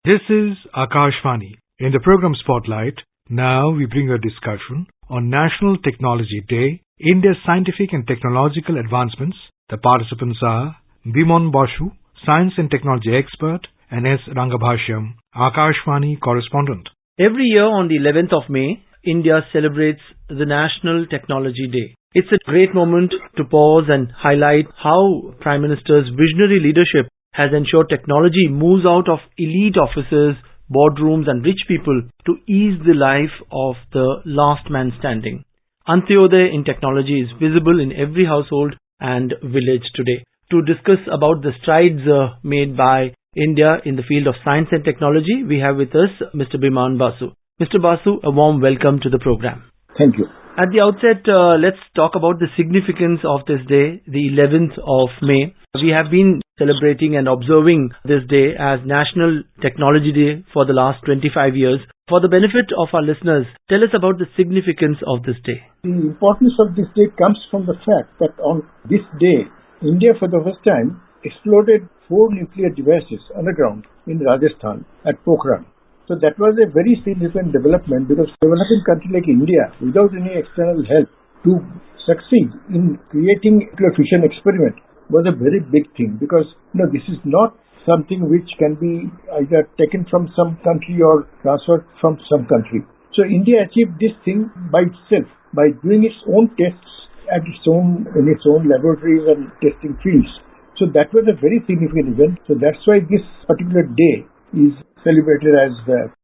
This is Akashvani. In the program Spotlight, now we bring a discussion on National Technology Day, India's scientific and technological advancements. The participants are Bimon Basu, science and technology expert, and S. Rangabhashyam, Akashvani correspondent. Every year on the 11th of May, India celebrates the National Technology Day. It's a great moment to pause and highlight how Prime Minister's visionary leadership has ensured technology moves out of elite offices, boardrooms and rich people to ease the life of the last man standing. Antyodaya in technology is visible in every household and village today. To discuss about the strides made by India in the field of science and technology, we have with us Mr. Biman Basu. Mr. Basu, a warm welcome to the program. Thank you. At the outset, let's talk about the significance of this day, the 11th of May. We have been celebrating and observing this day as National Technology Day for the last 25 years. For the benefit of our listeners, tell us about the significance of this day. The importance of this day comes from the fact that on this day, India for the first time exploded 4 nuclear devices underground in Rajasthan at Pokhran. So that was a very significant development because developing country like India, without any external help, to succeed in creating nuclear fission experiment was a very big thing because this is not something which can be either taken from some country or transferred from some country. So India achieved this thing by itself, by doing its own tests in its own laboratories and testing fields. So that was a very significant event. So that's why this particular day is celebrated as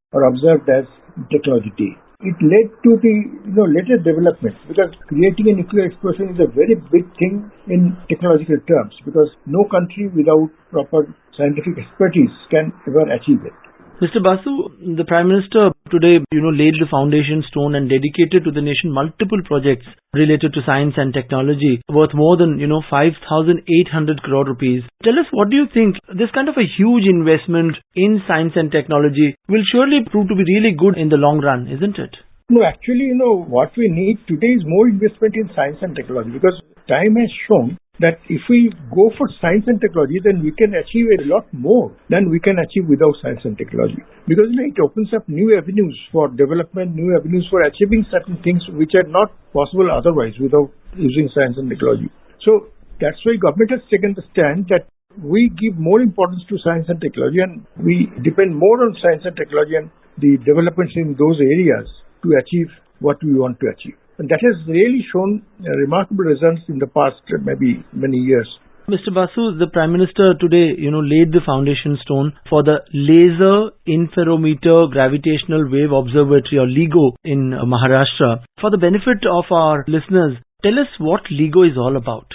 or observed as Technology Day. It led to the later developments because creating a nuclear explosion is a very big thing in technological terms because no country without proper scientific expertise can ever achieve it. Mr. Basu, the Prime Minister today, laid the foundation stone and dedicated to the nation multiple projects related to science and technology worth more than, 5,800 crore rupees. Tell us, what do you think? This kind of a huge investment in science and technology will surely prove to be really good in the long run, isn't it? No, actually, what we need today is more investment in science and technology because time has shown that if we go for science and technology, then we can achieve a lot more than we can achieve without science and technology. Because it opens up new avenues for development, new avenues for achieving certain things which are not possible otherwise without using science and technology. So that's why government has taken the stand that we give more importance to science and technology and we depend more on science and technology and the developments in those areas to achieve what we want to achieve. And that has really shown remarkable results in the past maybe many years. Mr. Basu, the Prime Minister today, laid the foundation stone for the Laser Interferometer Gravitational Wave Observatory or LIGO in Maharashtra. For the benefit of our listeners, tell us what LIGO is all about.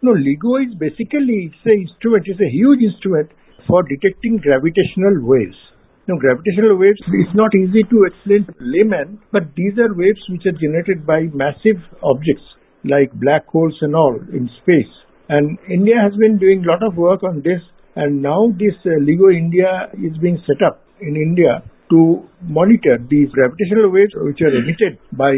No, LIGO is basically, it's a huge instrument for detecting gravitational waves. Gravitational waves, it's not easy to explain to layman, but these are waves which are generated by massive objects like black holes and all in space. And India has been doing a lot of work on this, and now this LIGO India is being set up in India to monitor these gravitational waves which are emitted by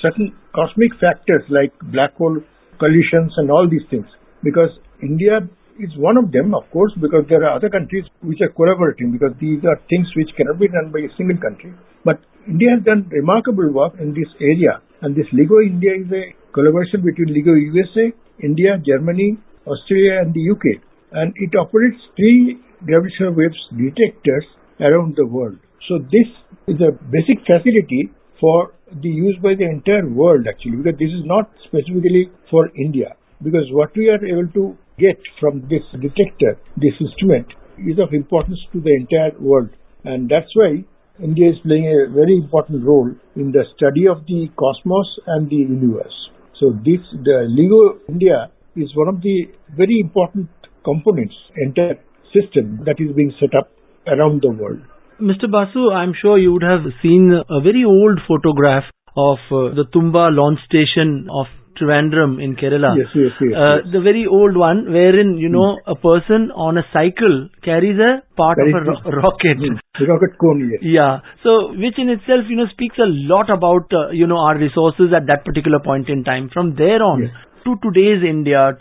certain cosmic factors like black hole collisions and all these things. Because India is one of them, of course, because there are other countries which are collaborating because these are things which cannot be done by a single country. But India has done remarkable work in this area, and this LIGO India is a collaboration between LIGO USA, India, Germany, Australia and the UK. And it operates 3 gravitational waves detectors around the world. So this is a basic facility for the use by the entire world actually, because this is not specifically for India. Because what we are able to get from this detector, this instrument, is of importance to the entire world. And that's why India is playing a very important role in the study of the cosmos and the universe. So the LIGO India is one of the very important components, entire system that is being set up around the world. Mr. Basu, I'm sure you would have seen a very old photograph of the Tumba launch station of Trivandrum in Kerala. Yes. The very old one wherein, a person on a cycle carries a part of a rocket. Rocket cone, yes. Yeah. So, which in itself, speaks a lot about, our resources at that particular point in time. From there on, to today's India's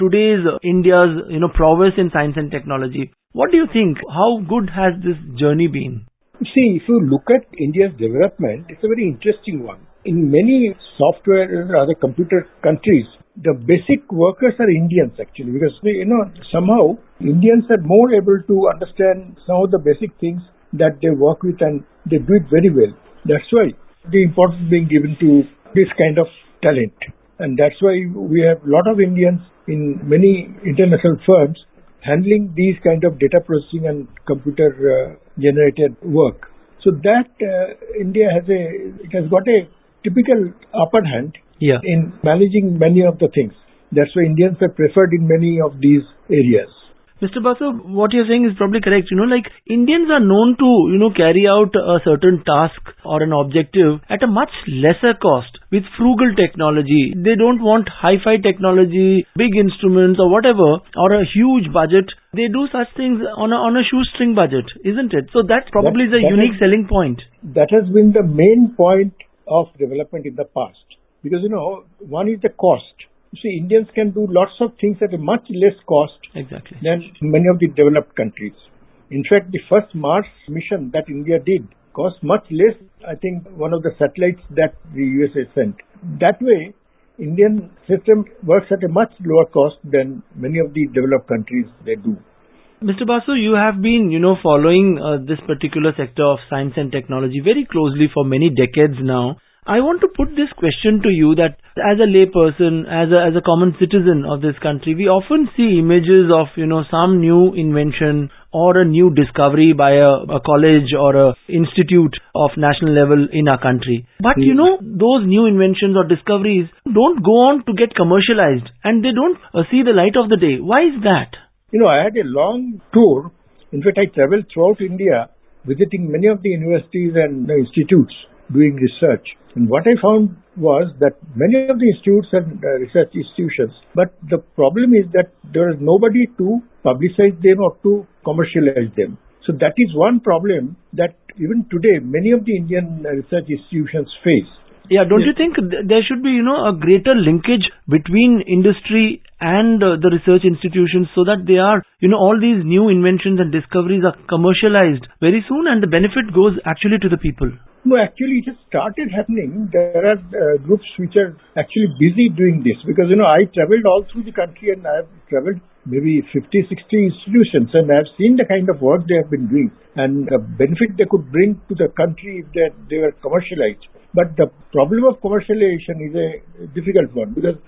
prowess in science and technology. What do you think? How good has this journey been? See, if you look at India's development, it's a very interesting one. In many software or other computer countries, the basic workers are Indians actually, because somehow Indians are more able to understand some of the basic things that they work with, and they do it very well. That's why the importance being given to this kind of talent. And that's why we have a lot of Indians in many international firms handling these kind of data processing and computer generated work. So that India has got a typical upper hand in managing many of the things. That's why Indians are preferred in many of these areas. Mr. Basu, what you're saying is probably correct. Like Indians are known to, carry out a certain task or an objective at a much lesser cost with frugal technology. They don't want hi-fi technology, big instruments or whatever, or a huge budget. They do such things on a shoestring budget, isn't it? So that probably is a unique selling point. That has been the main point of development in the past. Because, one is the cost. You see, Indians can do lots of things at a much less cost than many of the developed countries. In fact, the first Mars mission that India did cost much less, I think, one of the satellites that the USA sent. That way, Indian system works at a much lower cost than many of the developed countries they do. Mr. Basu, you have been, following this particular sector of science and technology very closely for many decades now. I want to put this question to you that as a layperson, as a common citizen of this country, we often see images of, some new invention or a new discovery by a college or a institute of national level in our country. But, those new inventions or discoveries don't go on to get commercialized and they don't see the light of the day. Why is that? I had a long tour. In fact, I traveled throughout India visiting many of the universities and institutes doing research. And what I found was that many of the institutes and research institutions, but the problem is that there is nobody to publicize them or to commercialize them. So that is one problem that even today many of the Indian research institutions face. Yeah, don't you think there should be, a greater linkage between industry and the research institutions so that they are, all these new inventions and discoveries are commercialized very soon and the benefit goes actually to the people? No, actually it has started happening. There are groups which are actually busy doing this because, I traveled all through the country and I have traveled maybe 50, 60 institutions and I have seen the kind of work they have been doing and the benefit they could bring to the country if they were commercialized. But the problem of commercialization is a difficult one because,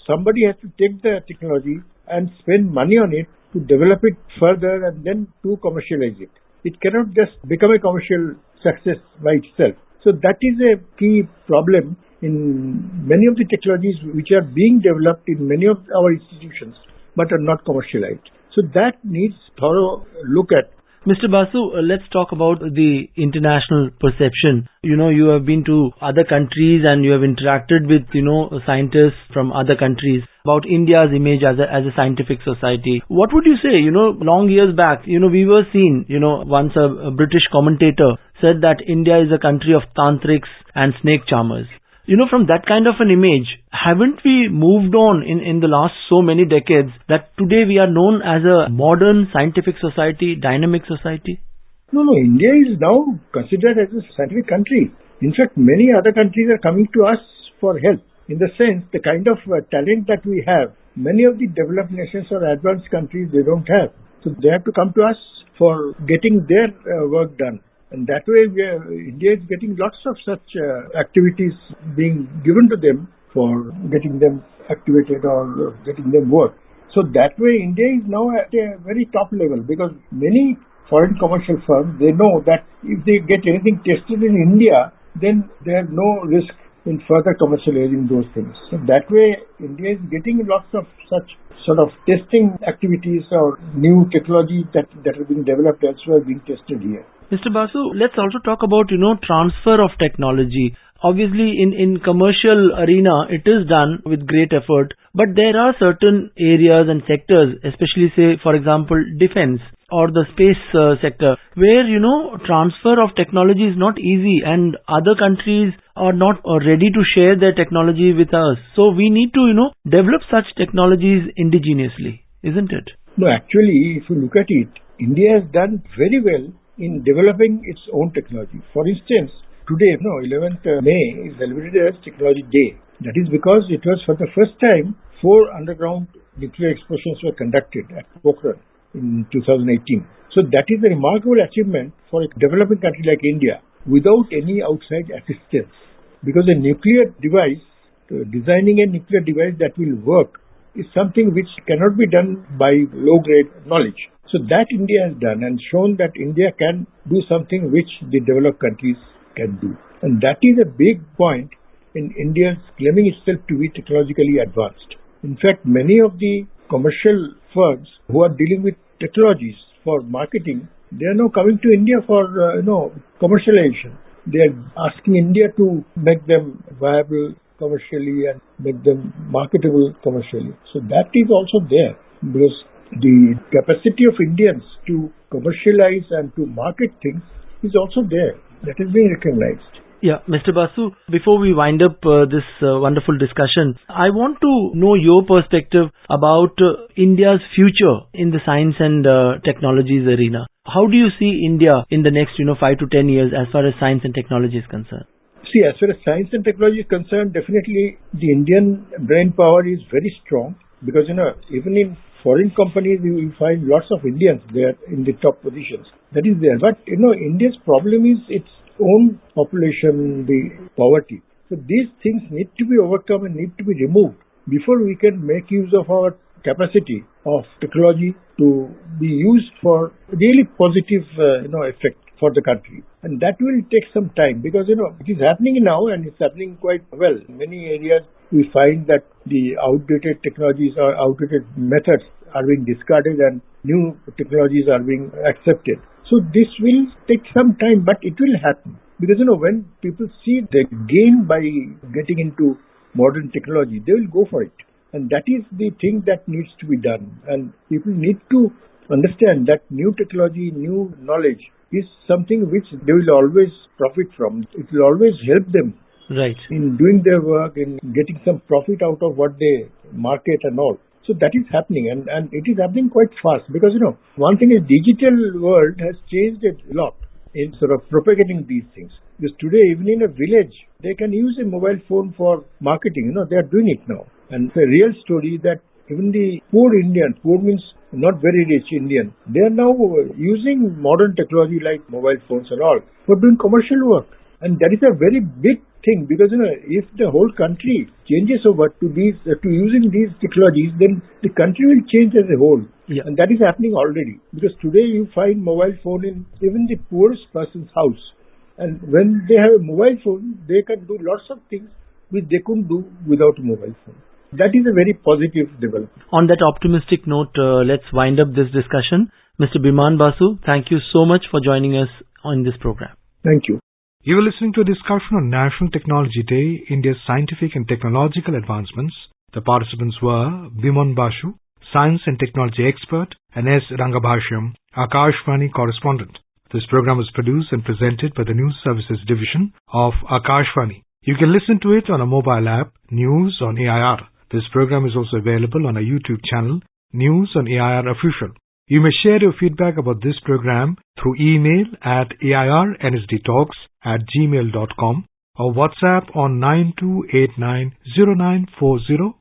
somebody has to take the technology and spend money on it to develop it further and then to commercialize it. It cannot just become a commercial success by itself. So that is a key problem in many of the technologies which are being developed in many of our institutions but are not commercialized. So that needs thorough look at. Mr. Basu, let's talk about the international perception. You have been to other countries and you have interacted with, scientists from other countries about India's image as a scientific society. What would you say, long years back, we were seen, once a British commentator said that India is a country of tantrics and snake charmers. From that kind of an image, haven't we moved on in the last so many decades that today we are known as a modern scientific society, dynamic society? No, India is now considered as a scientific country. In fact, many other countries are coming to us for help. In the sense, the kind of talent that we have, many of the developed nations or advanced countries, they don't have. So they have to come to us for getting their work done. And that way, India is getting lots of such activities being given to them for getting them activated or getting them work. So that way, India is now at a very top level because many foreign commercial firms, they know that if they get anything tested in India, then they have no risk in further commercializing those things. So that way, India is getting lots of such sort of testing activities or new technology that are being developed elsewhere being tested here. Mr. Basu, let's also talk about, transfer of technology. Obviously, in commercial arena, it is done with great effort, but there are certain areas and sectors, especially say, for example, defense or the space sector, where, transfer of technology is not easy and other countries are not ready to share their technology with us. So we need to, develop such technologies indigenously, isn't it? No, actually, if you look at it, India has done very well in developing its own technology. For instance, today, 11th May is celebrated as Technology Day. That is because it was for the first time 4 underground nuclear explosions were conducted at Pokhran in 2018. So that is a remarkable achievement for a developing country like India without any outside assistance. Because a nuclear device, designing a nuclear device that will work is something which cannot be done by low-grade knowledge. So that India has done and shown that India can do something which the developed countries can do. And that is a big point in India's claiming itself to be technologically advanced. In fact, many of the commercial firms who are dealing with technologies for marketing, they are now coming to India for commercialization. They are asking India to make them viable commercially and make them marketable commercially. So that is also there because the capacity of Indians to commercialize and to market things is also there. That is being recognized. Yeah, Mr. Basu, before we wind up this wonderful discussion, I want to know your perspective about India's future in the science and technologies arena. How do you see India in the next 5 to 10 years as far as science and technology is concerned? See, as far as science and technology is concerned, definitely the Indian brain power is very strong because, even in foreign companies, you will find lots of Indians there in the top positions. That is there. But, India's problem is its own population, the poverty. So these things need to be overcome and need to be removed before we can make use of our capacity of technology to be used for really positive, effect for the country. And that will take some time because, it is happening now and it's happening quite well. In many areas, we find that the outdated technologies or outdated methods are being discarded and new technologies are being accepted. So this will take some time, but it will happen. Because, when people see the gain by getting into modern technology, they will go for it. And that is the thing that needs to be done. And people need to understand that new technology, new knowledge is something which they will always profit from. It will always help them in doing their work, in getting some profit out of what they market and all. So that is happening and it is happening quite fast because, one thing is digital world has changed a lot in sort of propagating these things. Because today, even in a village, they can use a mobile phone for marketing. They are doing it now. And it's a real story that even the poor Indian, poor means not very rich Indian, they are now using modern technology like mobile phones and all for doing commercial work. And that is a very big thing because, if the whole country changes over to using these technologies, then the country will change as a whole. Yeah. And that is happening already because today you find mobile phone in even the poorest person's house. And when they have a mobile phone, they can do lots of things which they couldn't do without a mobile phone. That is a very positive development. On that optimistic note, let's wind up this discussion. Mr. Biman Basu, thank you so much for joining us on this program. Thank you. You were listening to a discussion on National Technology Day, India's scientific and technological advancements. The participants were Biman Basu, science and technology expert, and S. Rangabhashyam, Akashvani correspondent. This program was produced and presented by the News Services Division of Akashvani. You can listen to it on a mobile app, News on AIR. This program is also available on our YouTube channel, News on AIR Official. You may share your feedback about this program through email at airnsdtalks@gmail.com or WhatsApp on 9289094044.